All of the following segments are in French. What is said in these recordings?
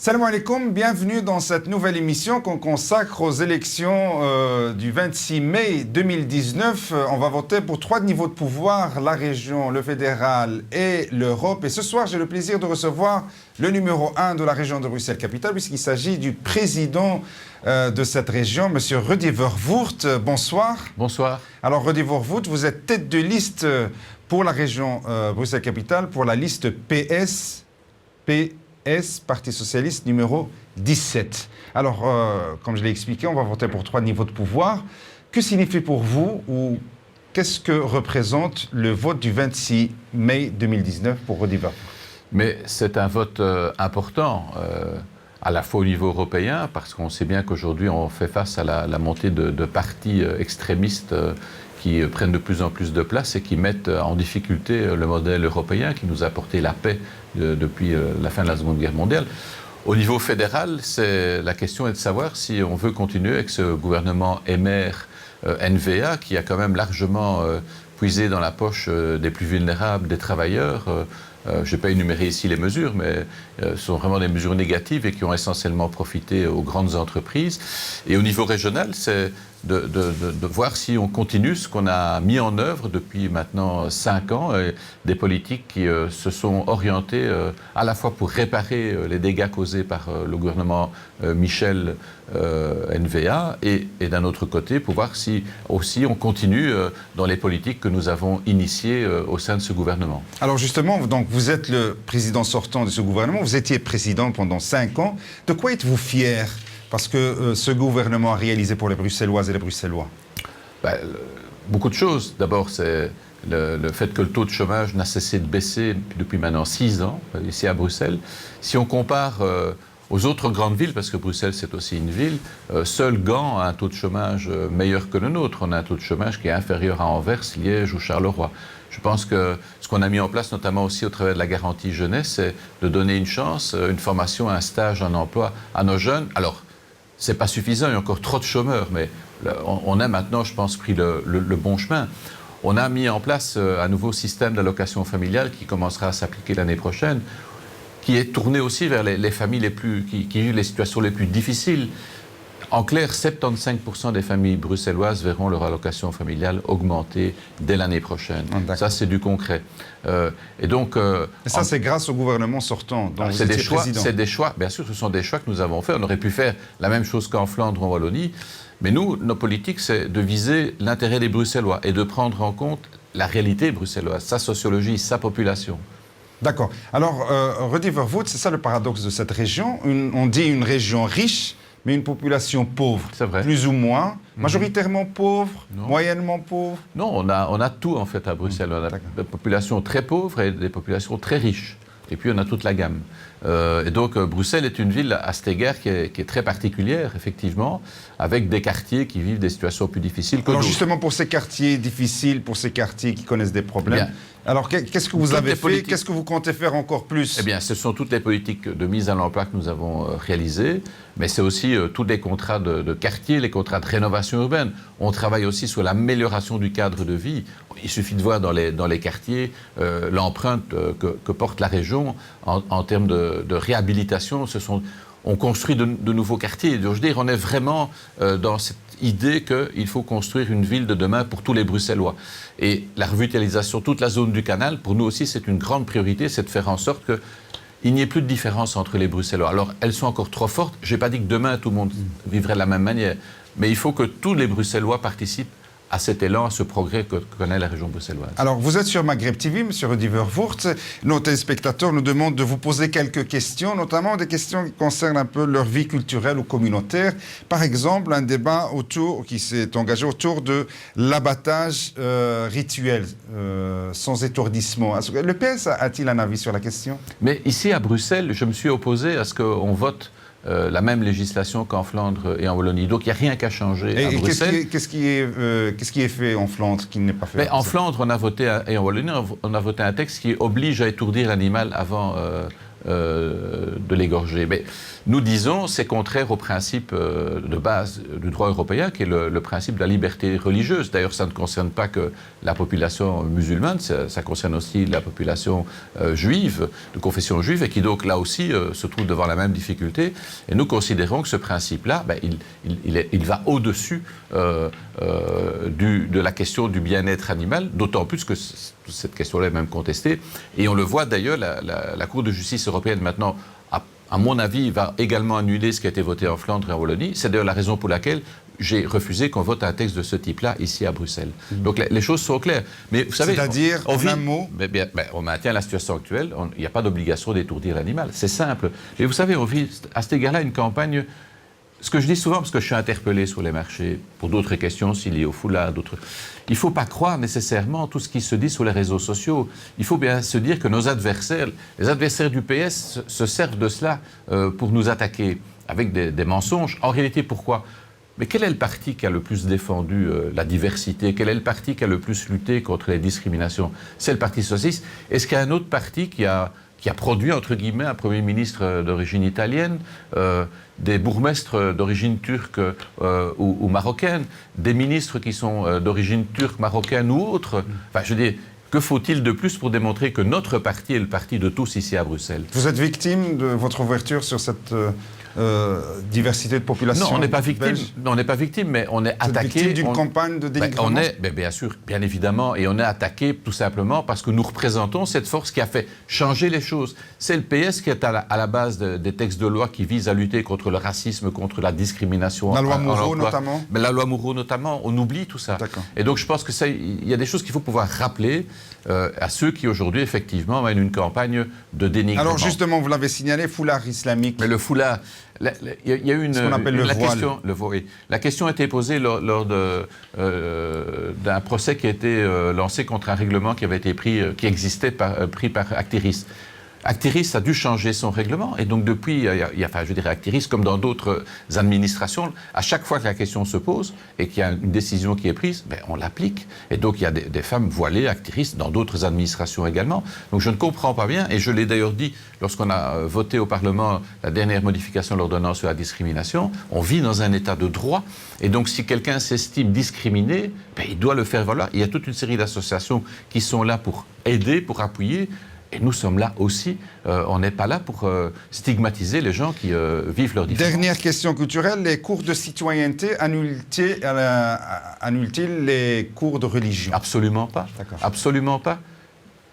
Salam alaikum, bienvenue dans cette nouvelle émission qu'on consacre aux élections du 26 mai 2019. On va voter pour 3 niveaux de pouvoir, la région, le fédéral et l'Europe. Et ce soir, j'ai le plaisir de recevoir le numéro 1 de la région de Bruxelles-Capitale, puisqu'il s'agit du président de cette région, M. Rudy Vervoort. Bonsoir. Bonsoir. Alors, Rudy Vervoort, vous êtes tête de liste pour la région Bruxelles-Capitale, pour la liste PS, Parti Socialiste numéro 17. Alors, comme je l'ai expliqué, on va voter pour 3 niveaux de pouvoir. Que signifie pour vous ou qu'est-ce que représente le vote du 26 mai 2019 pour Rudy Vervoort? Mais c'est un vote important, à la fois au niveau européen, parce qu'on sait bien qu'aujourd'hui on fait face à la montée de partis extrémistes qui prennent de plus en plus de place et qui mettent en difficulté le modèle européen qui nous a apporté la paix depuis la fin de la Seconde Guerre mondiale. Au niveau fédéral, la question est de savoir si on veut continuer avec ce gouvernement MR-NVA qui a quand même largement puisé dans la poche des plus vulnérables, des travailleurs. Je ne vais pas énumérer ici les mesures, mais ce sont vraiment des mesures négatives et qui ont essentiellement profité aux grandes entreprises. Et au niveau régional, c'est de voir si on continue ce qu'on a mis en œuvre depuis maintenant 5 ans, des politiques qui se sont orientées à la fois pour réparer les dégâts causés par le gouvernement Michel NVA et d'un autre côté pour voir si aussi on continue dans les politiques que nous avons initiées au sein de ce gouvernement. Alors justement, donc vous êtes le président sortant de ce gouvernement, vous étiez président pendant 5 ans. De quoi êtes-vous fier ? Parce que ce gouvernement a réalisé pour les Bruxelloises et les Bruxellois? Beaucoup de choses. D'abord, c'est le fait que le taux de chômage n'a cessé de baisser depuis maintenant 6 ans, ici à Bruxelles. Si on compare aux autres grandes villes, parce que Bruxelles c'est aussi une ville, seul Gand a un taux de chômage meilleur que le nôtre. On a un taux de chômage qui est inférieur à Anvers, Liège ou Charleroi. Je pense que ce qu'on a mis en place, notamment aussi au travers de la garantie jeunesse, c'est de donner une chance, une formation, un stage, un emploi à nos jeunes. Alors, c'est pas suffisant, il y a encore trop de chômeurs, mais on a maintenant, je pense, pris le bon chemin. On a mis en place un nouveau système d'allocation familiale qui commencera à s'appliquer l'année prochaine, qui est tourné aussi vers les familles qui vivent les situations les plus difficiles. En clair, 75% des familles bruxelloises verront leur allocation familiale augmenter dès l'année prochaine. Ça, c'est du concret. Et donc, ça, c'est grâce au gouvernement sortant. C'est des choix. Bien sûr, ce sont des choix que nous avons faits. On aurait pu faire la même chose qu'en Flandre ou en Wallonie. Mais nous, nos politiques, c'est de viser l'intérêt des Bruxellois et de prendre en compte la réalité bruxelloise, sa sociologie, sa population. D'accord. Alors, Rudy Vervoort, c'est ça le paradoxe de cette région. On dit une région riche, mais une population pauvre, plus ou moins, majoritairement pauvre, moyennement pauvre. Non, on a tout en fait à Bruxelles. On a des populations très pauvres et des populations très riches. Et puis on a toute la gamme. Et donc Bruxelles est une ville à cet égard qui est très particulière, effectivement, avec des quartiers qui vivent des situations plus difficiles que d'autres. Alors justement pour ces quartiers difficiles, pour ces quartiers qui connaissent des problèmes, alors qu'est-ce que vous avez fait? Qu'est-ce que vous comptez faire encore plus? Eh bien, ce sont toutes les politiques de mise à l'emploi que nous avons réalisées, mais c'est aussi tous les contrats de quartier, les contrats de rénovation urbaine. On travaille aussi sur l'amélioration du cadre de vie. Il suffit de voir dans les quartiers l'empreinte que porte la région en termes de réhabilitation. On construit de nouveaux quartiers. Je veux dire, on est vraiment dans cette idée qu'il faut construire une ville de demain pour tous les Bruxellois. Et la revitalisation, toute la zone du canal, pour nous aussi, c'est une grande priorité, c'est de faire en sorte qu'il n'y ait plus de différence entre les Bruxellois. Alors, elles sont encore trop fortes. Je n'ai pas dit que demain, tout le monde vivrait de la même manière. Mais il faut que tous les Bruxellois participent à cet élan, à ce progrès que connaît la région bruxelloise. Alors, vous êtes sur Maghreb TV, M. Rudy Vervoort. Nos téléspectateurs nous demandent de vous poser quelques questions, notamment des questions qui concernent un peu leur vie culturelle ou communautaire. Par exemple, un débat qui s'est engagé autour de l'abattage rituel, sans étourdissement. Le PS a-t-il un avis sur la question? Mais ici, à Bruxelles, je me suis opposé à ce qu'on vote la même législation qu'en Flandre et en Wallonie. Donc il n'y a rien qu'à changer à Bruxelles. Qu'est-ce qui est fait en Flandre qui n'est pas fait? En Flandre, on a voté, et en Wallonie, on a voté un texte qui oblige à étourdir l'animal avant de l'égorger. Mais nous disons c'est contraire au principe de base du droit européen qui est le principe de la liberté religieuse. D'ailleurs, ça ne concerne pas que la population musulmane, ça concerne aussi la population juive, de confession juive, et qui donc là aussi se trouve devant la même difficulté. Et nous considérons que ce principe-là, il va au-dessus de la question du bien-être animal, d'autant plus que cette question-là est même contestée. Et on le voit d'ailleurs, la Cour de justice européenne maintenant, à mon avis, va également annuler ce qui a été voté en Flandre et en Wallonie. C'est d'ailleurs la raison pour laquelle j'ai refusé qu'on vote un texte de ce type-là ici à Bruxelles. Donc les choses sont claires. Mais vous savez, c'est-à-dire, en un mot, on maintient la situation actuelle, il n'y a pas d'obligation d'étourdir l'animal. C'est simple. Mais vous savez, on vit à cet égard-là une campagne. Ce que je dis souvent, parce que je suis interpellé sur les marchés, pour d'autres questions, s'il y a au foulard, d'autres... Il ne faut pas croire nécessairement tout ce qui se dit sur les réseaux sociaux. Il faut bien se dire que nos adversaires, les adversaires du PS, se servent de cela pour nous attaquer avec des mensonges. En réalité, pourquoi ? Mais quel est le parti qui a le plus défendu la diversité ? Quel est le parti qui a le plus lutté contre les discriminations ? C'est le Parti socialiste. Est-ce qu'il y a un autre parti qui a produit, entre guillemets, un Premier ministre d'origine italienne, des bourgmestres d'origine turque ou marocaine, des ministres qui sont d'origine turque, marocaine ou autre. Enfin, je veux dire, que faut-il de plus pour démontrer que notre parti est le parti de tous ici à Bruxelles ? Vous êtes victime de votre ouverture sur cette diversité de population? Non, on n'est pas victime. Non, on n'est pas victime, mais on est attaqué. Victime d'une campagne de dénigrement. On est, bien sûr, bien évidemment, et on est attaqué tout simplement parce que nous représentons cette force qui a fait changer les choses. C'est le PS qui est à la base des textes de loi qui visent à lutter contre le racisme, contre la discrimination. La loi Moureau notamment. Mais la loi Moureau notamment, on oublie tout ça. Et donc je pense que il y a des choses qu'il faut pouvoir rappeler à ceux qui aujourd'hui effectivement mènent une campagne de dénigrement. Alors justement, vous l'avez signalé, foulard islamique. Mais le foulard. Il y a une, ce qu'on appelle le voile. La question a été posée lors d'un procès qui a été lancé contre un règlement qui avait été qui existait pris par Actiris. Actiris a dû changer son règlement et donc depuis, enfin, je dirais Actiris, comme dans d'autres administrations, à chaque fois que la question se pose et qu'il y a une décision qui est prise, on l'applique. Et donc il y a des femmes voilées, Actiris, dans d'autres administrations également. Donc je ne comprends pas bien, et je l'ai d'ailleurs dit lorsqu'on a voté au Parlement la dernière modification de l'ordonnance sur la discrimination, on vit dans un état de droit, et donc si quelqu'un s'estime discriminé, il doit le faire valoir. Il y a toute une série d'associations qui sont là pour aider, pour appuyer. Et nous sommes là aussi, on n'est pas là pour stigmatiser les gens qui vivent leur différence. Dernière question culturelle, les cours de citoyenneté annulent-ils les cours de religion? Absolument pas. Absolument pas.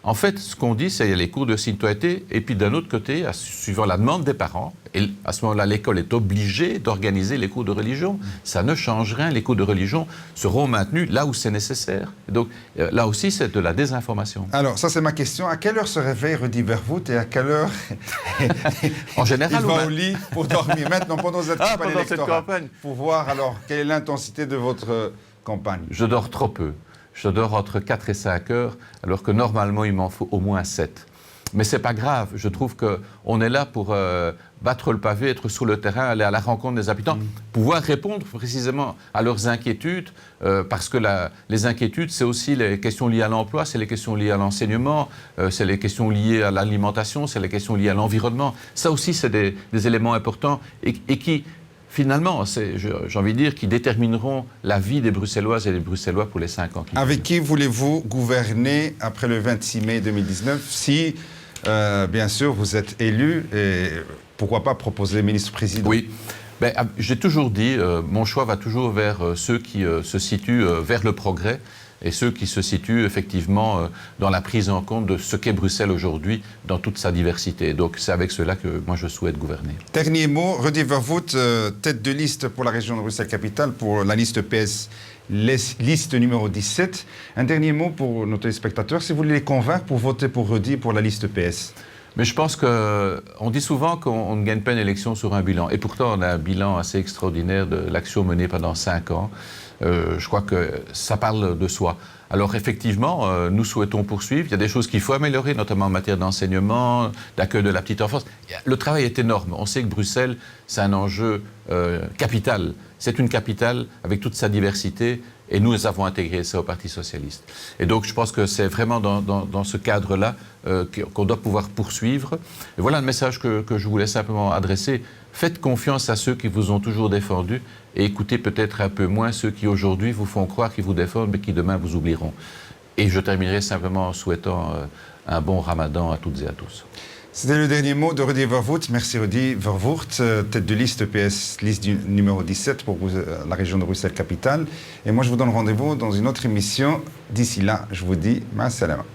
En fait, ce qu'on dit, c'est qu'il y a les cours de citoyenneté, et puis d'un autre côté, suivant la demande des parents, et à ce moment-là, l'école est obligée d'organiser les cours de religion. Ça ne change rien, les cours de religion seront maintenus là où c'est nécessaire. Donc là aussi, c'est de la désinformation. Alors, ça c'est ma question. À quelle heure se réveille Rudy Verwoerd et à quelle heure en général, il va au lit pour dormir? Maintenant, pendant cette campagne, pour voir alors quelle est l'intensité de votre campagne. Je dors trop peu. Je dors entre 4 et 5 heures, alors que normalement, il m'en faut au moins 7. Mais ce n'est pas grave. Je trouve qu'on est là pour battre le pavé, être sur le terrain, aller à la rencontre des habitants, pouvoir répondre précisément à leurs inquiétudes, parce que les inquiétudes, c'est aussi les questions liées à l'emploi, c'est les questions liées à l'enseignement, c'est les questions liées à l'alimentation, c'est les questions liées à l'environnement. Ça aussi, c'est des éléments importants et qui... Finalement, j'ai envie de dire, qui détermineront la vie des Bruxelloises et des Bruxellois pour les 5 ans qui viennent. Avec qui voulez-vous gouverner après le 26 mai 2019 si, bien sûr, vous êtes élu et pourquoi pas proposer ministre-président? Oui. J'ai toujours dit, mon choix va toujours vers ceux qui se situent vers le progrès et ceux qui se situent effectivement dans la prise en compte de ce qu'est Bruxelles aujourd'hui dans toute sa diversité. Donc c'est avec cela que moi je souhaite gouverner. Dernier mot, Rudy Verwoerd, tête de liste pour la région de Bruxelles-Capitale, pour la liste PS, liste numéro 17. Un dernier mot pour nos téléspectateurs, si vous voulez les convaincre pour voter pour Rudy pour la liste PS. Mais je pense qu'on dit souvent qu'on ne gagne pas une élection sur un bilan. Et pourtant, on a un bilan assez extraordinaire de l'action menée pendant 5 ans. Je crois que ça parle de soi. Alors effectivement, nous souhaitons poursuivre. Il y a des choses qu'il faut améliorer, notamment en matière d'enseignement, d'accueil de la petite enfance. Le travail est énorme. On sait que Bruxelles, c'est un enjeu capital. C'est une capitale avec toute sa diversité. Et nous avons intégré ça au Parti socialiste. Et donc, je pense que c'est vraiment dans ce cadre-là qu'on doit pouvoir poursuivre. Et voilà le message que je voulais simplement adresser. Faites confiance à ceux qui vous ont toujours défendu et écoutez peut-être un peu moins ceux qui aujourd'hui vous font croire qu'ils vous défendent, mais qui demain vous oublieront. Et je terminerai simplement en souhaitant un bon ramadan à toutes et à tous. C'était le dernier mot de Rudy Vervoort. Merci Rudy Vervoort, tête de liste PS, liste numéro 17 pour la région de Bruxelles-Capitale. Et moi, je vous donne rendez-vous dans une autre émission. D'ici là, je vous dis ma salama.